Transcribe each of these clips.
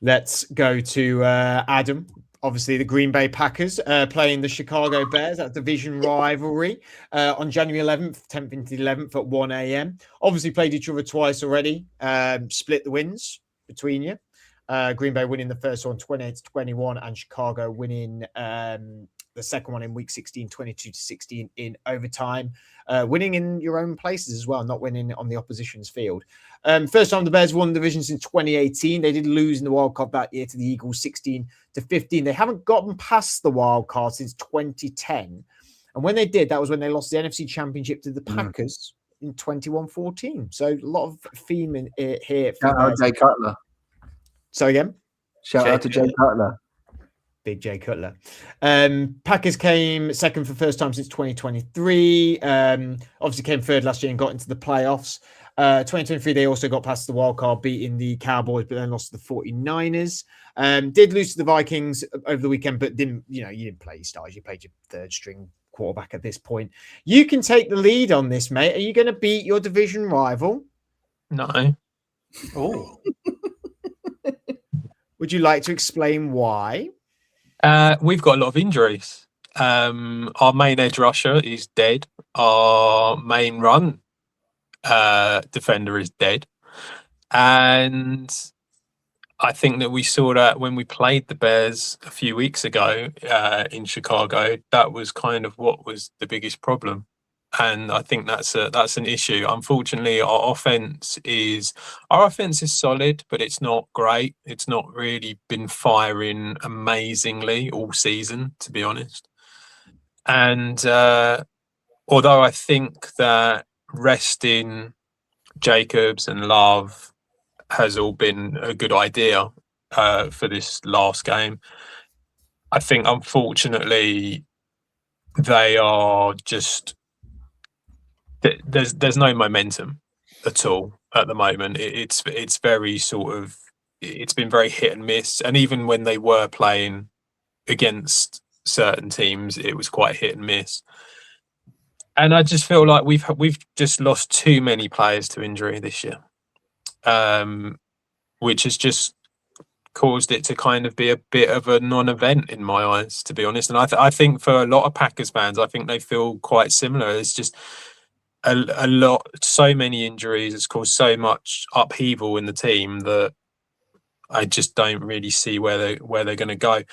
Let's go to Adam. Obviously, the Green Bay Packers playing the Chicago Bears. That division rivalry on January 11th, 10th into 11th at 1 a.m. Obviously, played each other twice already. Split the wins between you. Green Bay winning the first one 28-21, and Chicago winning the second one in week 16, 22-16 in overtime. Winning in your own places as well, not winning on the opposition's field. First time the Bears won the division since 2018. They did lose in the wild card that year to the Eagles 16-15. They haven't gotten past the wild card since 2010. And when they did, that was when they lost the NFC Championship to the Packers in 21-14. So a lot of theme in here. Shout out Jay Cutler. So again? Shout out to Jay Cutler. Big Jay Cutler. Packers came second for the first time since 2023. Obviously came third last year and got into the playoffs. 2023, they also got past the wild card, beating the Cowboys, but then lost to the 49ers. Did lose to the Vikings over the weekend, but you didn't play your stars. You played your third string quarterback at this point. You can take the lead on this, mate. Are you going to beat your division rival? No. Oh. Would you like to explain why? We've got a lot of injuries. Our main edge rusher is dead. Our main run defender is dead. And I think that we saw that when we played the Bears a few weeks ago in Chicago. That was kind of what was the biggest problem. And I think that's an issue. Unfortunately, our offense is solid, but it's not great. It's not really been firing amazingly all season, to be honest. And although I think that resting Jacobs and Love has all been a good idea for this last game, I think unfortunately they are just. There's no momentum at all at the moment. It's very sort of, it's been very hit and miss. And even when they were playing against certain teams, it was quite hit and miss. And I just feel like we've just lost too many players to injury this year, which has just caused it to kind of be a bit of a non-event in my eyes, to be honest. And I think for a lot of Packers fans, I think they feel quite similar. It's just a lot, so many injuries. It's caused so much upheaval in the team that I just don't really see where they're going to go.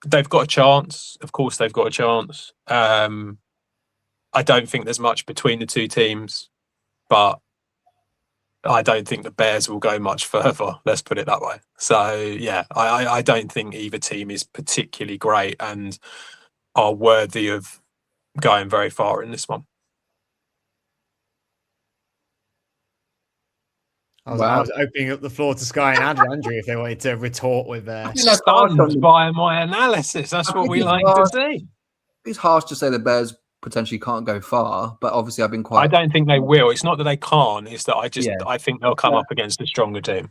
They've got a chance, of course. They've got a chance. I don't think there's much between the two teams, but I don't think the Bears will go much further. Let's put it that way. So yeah, I don't think either team is particularly great and are worthy of going very far in this one. I was opening up the floor to Sky and Andrew if they wanted to retort with stunned by my analysis. That's what we like to see. It's harsh to say the Bears potentially can't go far, but obviously I've been quite. I don't think they will. It's not that they can't. It's that I think they'll come up against a stronger team.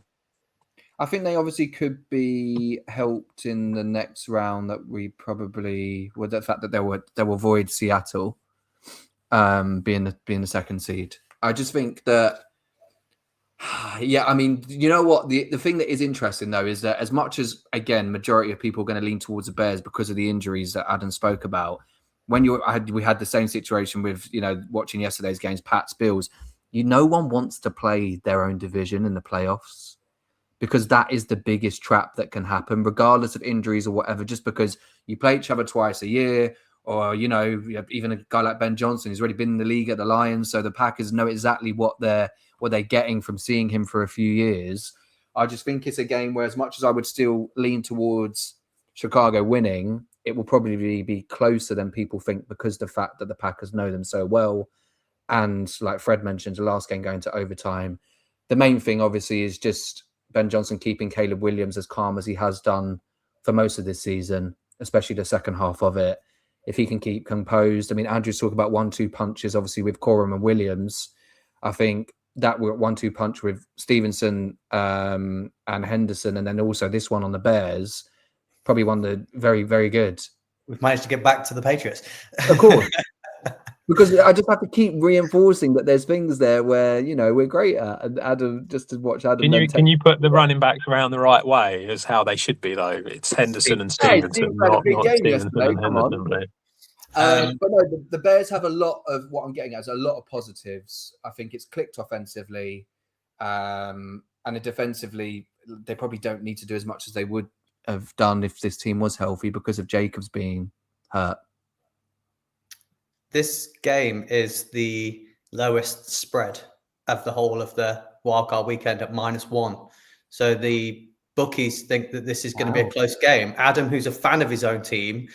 I think they obviously could be helped in the next round. That we probably with the fact that they will avoid Seattle, being the second seed. I just think that. Yeah, I mean, you know what? The thing that is interesting, though, is that as much as, again, majority of people are going to lean towards the Bears because of the injuries that Adam spoke about, when we had the same situation with, watching yesterday's games, Pats, Bills, no one wants to play their own division in the playoffs because that is the biggest trap that can happen, regardless of injuries or whatever, just because you play each other twice a year or, even a guy like Ben Johnson who's already been in the league at the Lions, so the Packers know exactly what they're getting from seeing him for a few years. I just think it's a game where, as much as I would still lean towards Chicago winning, it will probably be closer than people think because the fact that the Packers know them so well. And like Fred mentioned, the last game going to overtime. The main thing, obviously, is just Ben Johnson keeping Caleb Williams as calm as he has done for most of this season, especially the second half of it. If he can keep composed. I mean, Andrew's talking about 1-2 punches, obviously, with Corum and Williams. I think that we're at 1-2 punch with Stevenson and Henderson, and then also this one on the Bears, probably one that very, very good. We've managed to get back to the Patriots. Of course. Because I just have to keep reinforcing that there's things there where we're great at, and Adam, just to watch Adam. Can you put the running backs around the right way as how they should be though? It's Henderson and Stevenson, had a not big game Stevenson yesterday. and Come on. Henderson. Please. But no, the Bears have a lot of what I'm getting at is a lot of positives. I think it's clicked offensively, and defensively, they probably don't need to do as much as they would have done if this team was healthy because of Jacobs being hurt. This game is the lowest spread of the whole of the wildcard weekend at -1. So the bookies think that this is going to be a close game. Adam, who's a fan of his own team,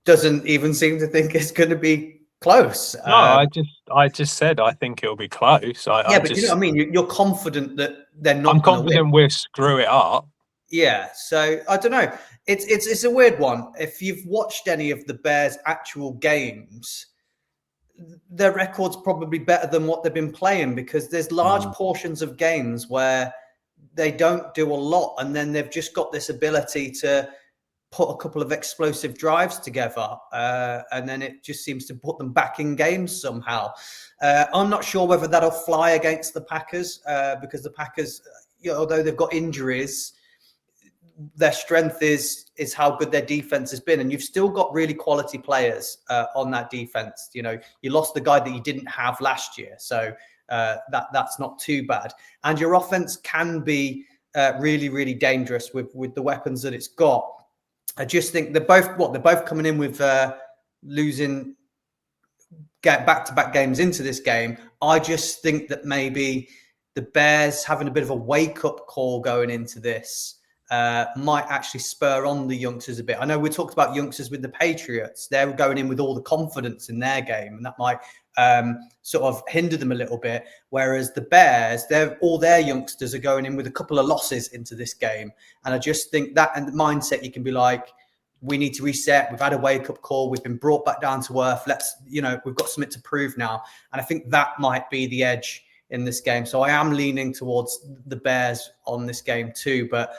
doesn't even seem to think it's going to be close. No, I just said I think it'll be close. But you know what I mean? You're confident that they're not. I'm confident we'll screw it up. Yeah, so I don't know. It's a weird one. If you've watched any of the Bears' actual games, their record's probably better than what they've been playing because there's large portions of games where they don't do a lot, and then they've just got this ability to put a couple of explosive drives together, and then it just seems to put them back in games somehow. I'm not sure whether that'll fly against the Packers because the Packers, although they've got injuries, their strength is how good their defense has been, and you've still got really quality players on that defense. You lost the guy that you didn't have last year, so that's not too bad. And your offense can be really, really dangerous with the weapons that it's got. I just think they're both coming in with losing back-to-back games into this game. I just think that maybe the Bears having a bit of a wake-up call going into this might actually spur on the youngsters a bit. I know we talked about youngsters with the Patriots. They're going in with all the confidence in their game, and that might sort of hinder them a little bit. Whereas the Bears, all their youngsters are going in with a couple of losses into this game. And I just think that and the mindset, you can be like, we need to reset. We've had a wake-up call. We've been brought back down to earth. We've got something to prove now. And I think that might be the edge in this game. So I am leaning towards the Bears on this game too. But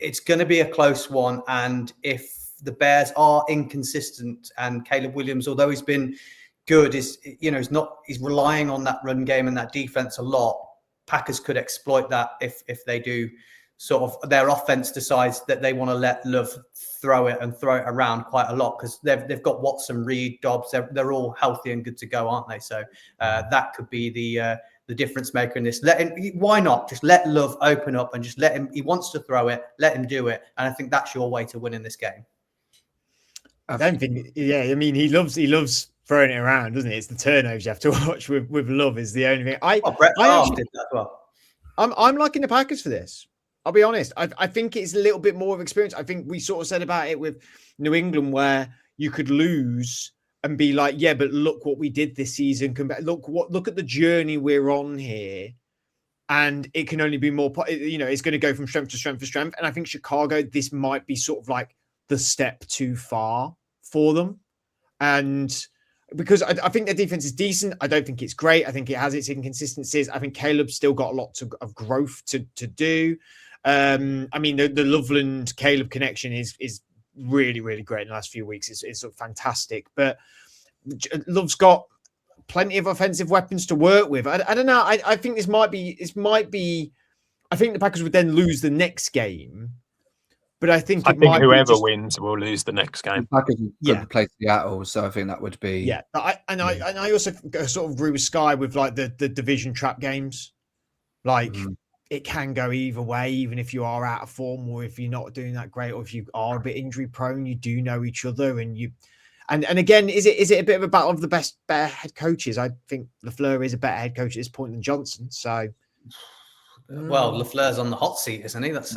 it's going to be a close one. And if the Bears are inconsistent and Caleb Williams, although he's been good, he's relying on that run game and that defense a lot, Packers could exploit that if they do sort of their offense decides that they want to let Love throw it around quite a lot because they've got Watson, Reed, Dobbs, they're all healthy and good to go, aren't they? So that could be the difference maker in this. Why not just let Love open up and just let him? He wants to throw it, let him do it, and I think that's your way to win in this game. I don't think. Yeah, I mean, he loves throwing it around, doesn't he? It's the turnovers you have to watch with Love is the only thing. Brett Favre did that as well. I'm liking the Packers for this. I'll be honest. I think it's a little bit more of experience. I think we sort of said about it with New England where you could lose and be like, yeah, but look what we did this season. Look at the journey we're on here. And it can only be more, it's going to go from strength to strength to strength. And I think Chicago, this might be sort of like the step too far for them. And because I think their defense is decent. I don't think it's great. I think it has its inconsistencies. I think Caleb's still got a lot of growth to do. I mean, the Loveland-Caleb connection is really, really great in the last few weeks. It's sort of fantastic. But Love's got plenty of offensive weapons to work with. I don't know. I think this might be. I think the Packers would then lose the next game. But I think whoever wins will lose the next game. The Packers could play Seattle, so I think that would be I also sort of agree with Sky with like the division trap games. Like it can go either way, even if you are out of form or if you're not doing that great, or if you are a bit injury prone. You do know each other, and again, is it a bit of a battle of the better head coaches? I think LaFleur is a better head coach at this point than Johnson. So. Well, LaFleur's on the hot seat, isn't he? That's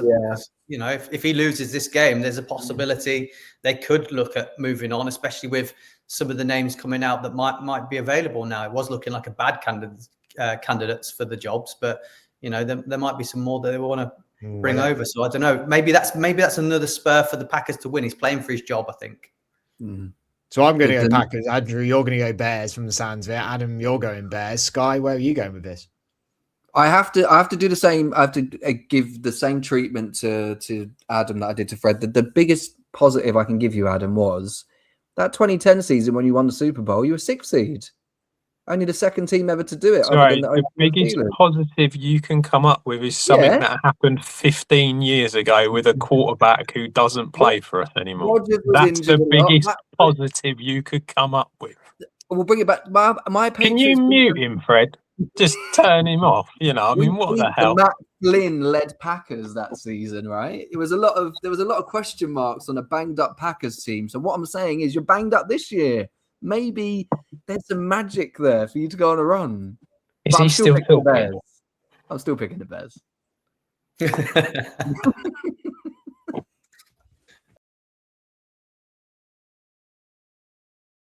if he loses this game, there's a possibility they could look at moving on, especially with some of the names coming out that might be available now. It was looking like a bad candidates for the jobs, but there might be some more that they want to bring over. So I don't know. Maybe that's another spur for the Packers to win. He's playing for his job, I think. So I'm going to go Packers. Andrew, you're going to go Bears from the sounds of it. Adam, you're going Bears. Sky, where are you going with this? I have to do the same. I have to give the same treatment to Adam that I did to Fred. The biggest positive I can give you, Adam, was That 2010 season when you won the Super Bowl, you were 6th seed. Only the second team ever to do it. Sorry, other than the biggest Steelers. positive you can come up with is something Yeah. that happened 15 years ago with a quarterback who doesn't play for us anymore. Rodgers was That's the injured a lot. biggest positive you could come up with. We'll bring it back. My Can you Patriots. mute him, Fred? Just turn him off. You know, I We mean, what beat the hell? Matt Flynn led Packers that season, right? There was a lot of question marks on a banged up Packers team. So what I'm saying is, you're banged up this year. Maybe there's some magic there for you to go on a run. Is But he I'm still picking the talking? Bears. I'm still picking the Bears.